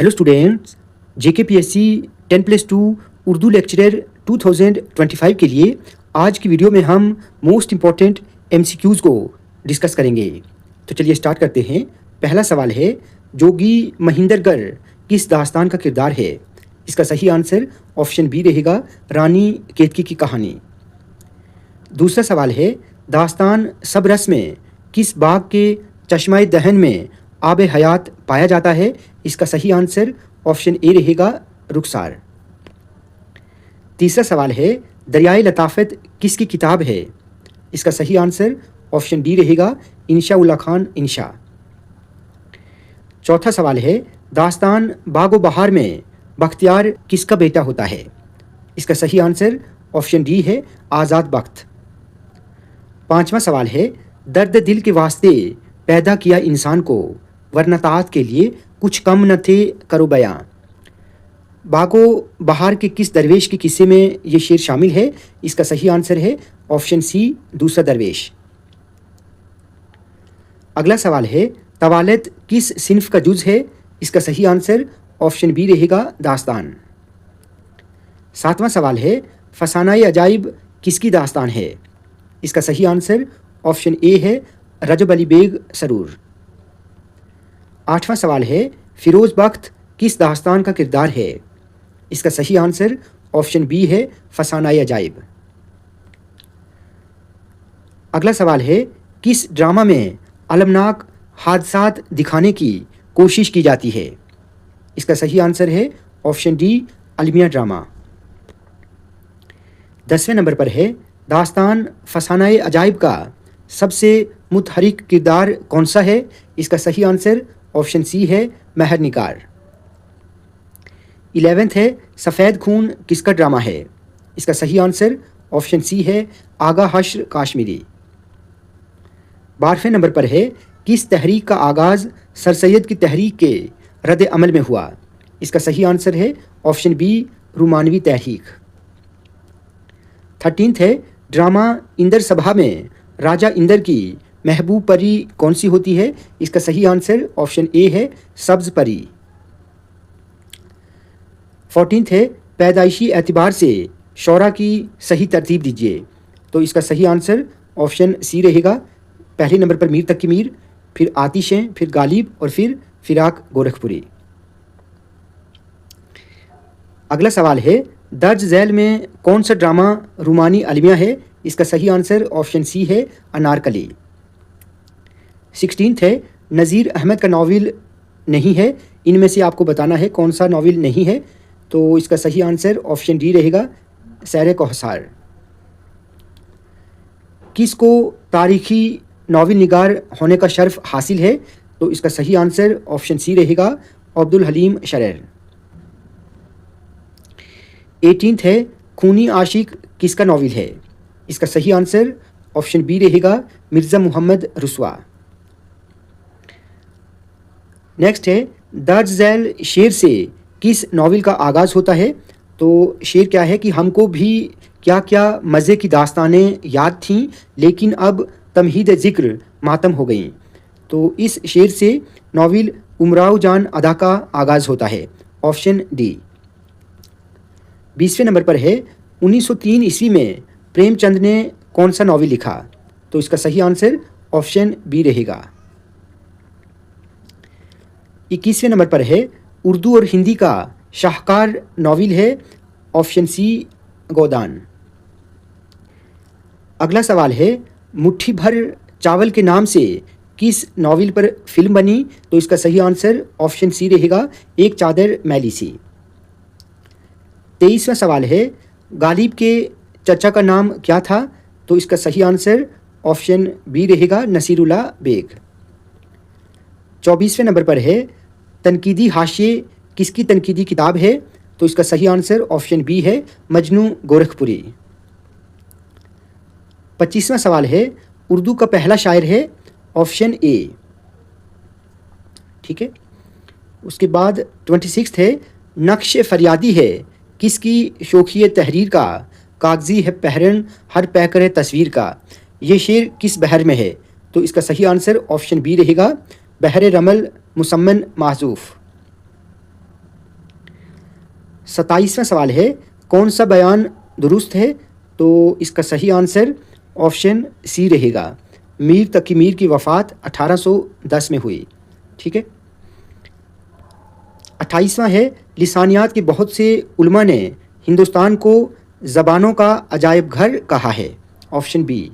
Hello students, JKPSC 10+2 Urdu lecturer 2025 के लिए आज की वीडियो में हम मोस्ट इम्पॉर्टेंट MCQs को डिस्कस करेंगे। तो चलिए स्टार्ट करते हैं। पहला सवाल है, जोगी महिंदरगढ़ किस दास्तान का किरदार है? इसका सही आंसर ऑप्शन बी रहेगा, रानी केतकी की कहानी। दूसरा सवाल है, दास्तान सब रस में किस बाग के चश्मा दहन में आब हयात पाया जाता है? इसका सही आंसर ऑप्शन ए रहेगा, रुखसार। तीसरा सवाल है, दरियाए लताफत किसकी किताब है? इसका सही आंसर ऑप्शन डी रहेगा, इंशा उल्लाह खान इंशा। चौथा सवाल है, दास्तान बागो बहार में बख्तियार किसका बेटा होता है? इसका सही आंसर ऑप्शन डी है, आज़ाद बख्त। पांचवा सवाल है, दर्द दिल के वास्ते पैदा किया इंसान को, वरना तात के लिए कुछ कम न थे करो बयां। बागो बहार के किस दरवेश के किस्से में ये शेर शामिल है? इसका सही आंसर है ऑप्शन सी, दूसरा दरवेश। अगला सवाल है, तवालत किस सिन्फ का जुज़ है? इसका सही आंसर ऑप्शन बी रहेगा, दास्तान। सातवां सवाल है, फसानाए अजाइब किसकी दास्तान है? इसका सही आंसर ऑप्शन ए है, रजब अली बेग सरूर। आठवां सवाल है, फिरोज़ बख्त किस दास्तान का किरदार है? इसका सही आंसर ऑप्शन बी है, फसानाए अजाइब। अगला सवाल है, किस ड्रामा में अलमनाक हादसात दिखाने की कोशिश की जाती है? इसका सही आंसर है ऑप्शन डी, अलमिया ड्रामा। 10वें नंबर पर है, दास्तान फसानाए अजाइब का सबसे मुतहरिक किरदार कौन सा है? इसका सही आंसर ऑप्शन सी है, महर निगार। 11th है, सफ़ेद खून किसका ड्रामा है? इसका सही आंसर ऑप्शन सी है, आगा हश्र काश्मीरी। 12वें नंबर पर है, किस तहरीक का आगाज़ सर सैयद की तहरीक के रद्द अमल में हुआ? इसका सही आंसर है ऑप्शन बी, रोमानवी तहरीक। 13th है, ड्रामा इंदर सभा में राजा इंदर की महबूब परी कौन सी होती है? इसका सही आंसर ऑप्शन ए है, सब्ज परी। 14th है, पैदाइशी एतबार से शौरा की सही तरतीब दीजिए। तो इसका सही आंसर ऑप्शन सी रहेगा, पहले नंबर पर मीर तक की मीर, फिर आतिशें, फिर गालिब और फिर फिराक गोरखपुरी। अगला सवाल है, दर्ज झैल में कौन सा ड्रामा रूमानी अलमिया है? इसका सही आंसर ऑप्शन सी है, अनारकली। 16th है, नज़ीर अहमद का नावल नहीं है। इनमें से आपको बताना है कौन सा नावल नहीं है। तो इसका सही आंसर ऑप्शन डी रहेगा, सैर कौसार। किसको तारीखी नावल निगार होने का शर्फ हासिल है? तो इसका सही आंसर ऑप्शन सी रहेगा, अब्दुल हलीम शरर। 18th है, खूनी आशिक किसका नावल है? इसका सही आंसर ऑप्शन बी रहेगा, मिर्ज़ा मोहम्मद रुस्वा। नेक्स्ट है, दर्ज झैल शेर से किस नावल का आगाज़ होता है? तो शेर क्या है कि हमको भी क्या क्या मज़े की दास्तानें याद थीं, लेकिन अब तमहीद ज़िक्र मातम हो गई। तो इस शेर से नावल उमराव जान अदा का आगाज़ होता है, ऑप्शन डी। 20वें नंबर पर है, 1903 ईस्वी में प्रेमचंद ने कौन सा नावल लिखा? तो इसका सही आंसर ऑप्शन बी रहेगा। 21वें नंबर पर है, उर्दू और हिंदी का शाहकार नावल है, ऑप्शन सी, गोदान। अगला सवाल है, मुट्ठी भर चावल के नाम से किस नावल पर फिल्म बनी? तो इसका सही आंसर ऑप्शन सी रहेगा, एक चादर मैली सी। 23वां सवाल है, गालिब के चचा का नाम क्या था? तो इसका सही आंसर ऑप्शन बी रहेगा, नसीरुल्लाह बेग। 24वें नंबर पर है, तनकीदी हाशिए किसकी तनकीदी किताब है? तो इसका सही आंसर ऑप्शन बी है, मजनू गोरखपुरी। 25वां सवाल है, उर्दू का पहला शायर है, ऑप्शन ए। ठीक है। उसके बाद 26th है, नक्श फरियादी है किसकी शोखिए तहरीर का, कागजी है पहरन हर पैकर तस्वीर का। ये शेर किस बहर में है? तो इसका सही आंसर ऑप्शन बी रहेगा, बहर रमल मुसम्मन माजूफ। 27वां सवाल है, कौन सा बयान दुरुस्त है? तो इसका सही आंसर ऑप्शन सी रहेगा। मीर तकी मीर की वफ़ात 1810 में हुई। ठीक है। 28वां है, लिसानियात के बहुत से उलमा ने हिंदुस्तान को ज़बानों का अजायब घर कहा है। Option B.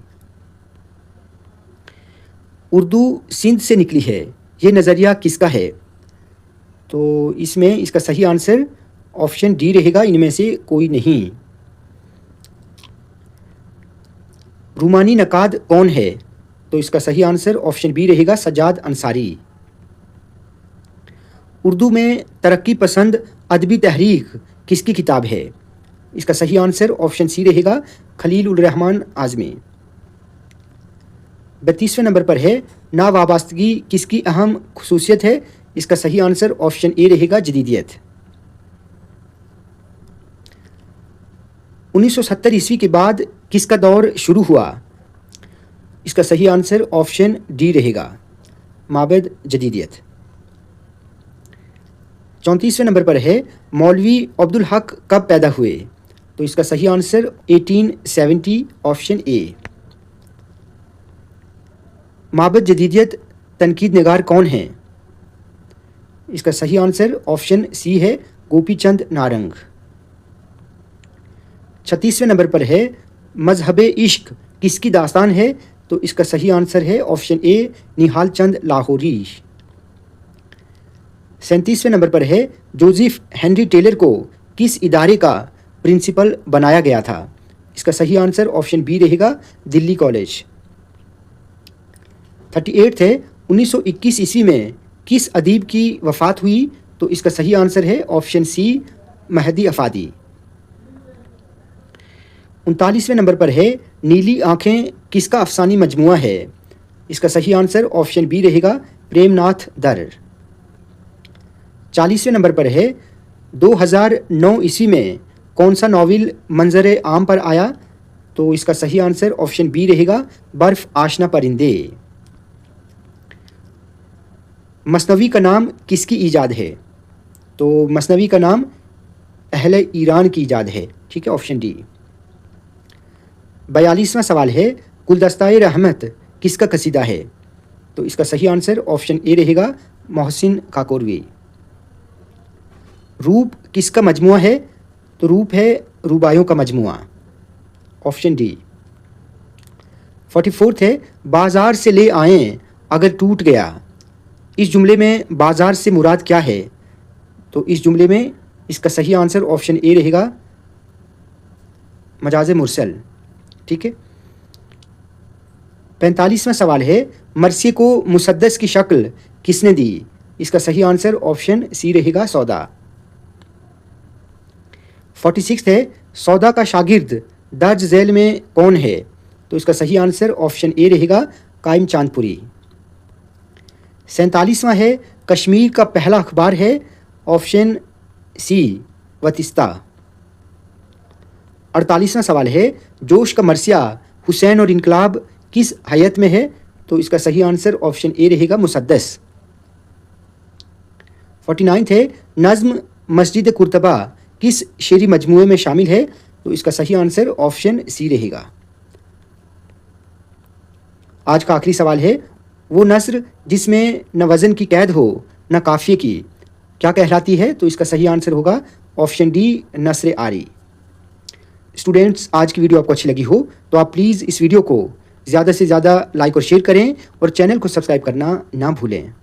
उर्दू सिंध से निकली है, ये नज़रिया किसका है? तो इसमें इसका सही आंसर ऑप्शन डी रहेगा, इनमें से कोई नहीं। रूमानी नकाद कौन है? तो इसका सही आंसर ऑप्शन बी रहेगा, सज्जाद अंसारी। उर्दू में तरक्की पसंद अदबी तहरीक किसकी किताब है? इसका सही आंसर ऑप्शन सी रहेगा, खलील उर रहमान आज़मी। 32वें नंबर पर है, नावाबस्तगी किसकी अहम खुसूसियत है? इसका सही आंसर ऑप्शन ए रहेगा, जदीदियत। 1970 ईस्वी के बाद किसका दौर शुरू हुआ? इसका सही आंसर ऑप्शन डी रहेगा, माबद जदीदियत। 34वें नंबर पर है, मौलवी अब्दुल हक कब पैदा हुए? तो इसका सही आंसर 1870, ऑप्शन ए। माबद जदीदियत तनकीद निगार कौन है? इसका सही आंसर ऑप्शन सी है, गोपी चंद नारंग। 36वें नंबर पर है, मजहब इश्क किसकी दास्तान है? तो इसका सही आंसर है ऑप्शन ए, निहाल चंद लाहौरी। 37वें नंबर पर है, जोसेफ हेनरी टेलर को किस इदारे का प्रिंसिपल बनाया गया था? इसका सही आंसर ऑप्शन बी रहेगा, दिल्ली कॉलेज। 38 है, 1921 ईस्वी में किस अदीब की वफ़ात हुई? तो इसका सही आंसर है ऑप्शन सी, महदी अफादी। 39वें नंबर पर है, नीली आँखें किसका अफसानी मजमुआ है? इसका सही आंसर ऑप्शन बी रहेगा, प्रेमनाथ दर। 40वें नंबर पर है, 2009 ईस्वी में कौन सा नावल मंजर आम पर आया? तो इसका सही आंसर ऑप्शन बी रहेगा, बर्फ़ आशना परिंदे। मसनवी का नाम किसकी ईजाद है? तो मसनवी का नाम अहले ईरान की ईजाद है। ठीक है, ऑप्शन डी। 42वां सवाल है, गुलदस्ता-ए रहमत किसका कसीदा है? तो इसका सही आंसर ऑप्शन ए रहेगा, मोहसिन काकोरवी। रूप किसका मजमुआ है? तो रूप है रुबाइयों का मजमुआ, ऑप्शन डी। 44 है, बाज़ार से ले आएँ अगर टूट गया, इस जुमले में बाज़ार से मुराद क्या है? तो इस जुमले में इसका सही आंसर ऑप्शन ए रहेगा, मजाज मुरसल। ठीक है। 45वां सवाल है, मरसिए को मुसद्दस की शक्ल किसने दी? इसका सही आंसर ऑप्शन सी रहेगा, सौदा। 46 है, सौदा का शागिर्द दर्ज झैल में कौन है? तो इसका सही आंसर ऑप्शन ए रहेगा, कायम चांदपुरी। 47वां है, कश्मीर का पहला अखबार है? Option C, वतिस्ता। 48वां सवाल है, जोश का मरसिया हुसैन और इनकलाब किस हैयत में है? तो इसका सही आंसर ऑप्शन ए रहेगा, मुसद्दस। 49 है, नज़्म मस्जिद कुर्तबा किस शेरी मजमूए में शामिल है? तो इसका सही आंसर ऑप्शन सी रहेगा। आज का आखिरी सवाल है, वो नस्र जिसमें न वज़न की कैद हो न काफ़िए की, क्या कहलाती है? तो इसका सही आंसर होगा ऑप्शन डी, नस्र आरी। स्टूडेंट्स, आज की वीडियो आपको अच्छी लगी हो तो आप प्लीज़ इस वीडियो को ज़्यादा से ज़्यादा लाइक और शेयर करें और चैनल को सब्सक्राइब करना ना भूलें।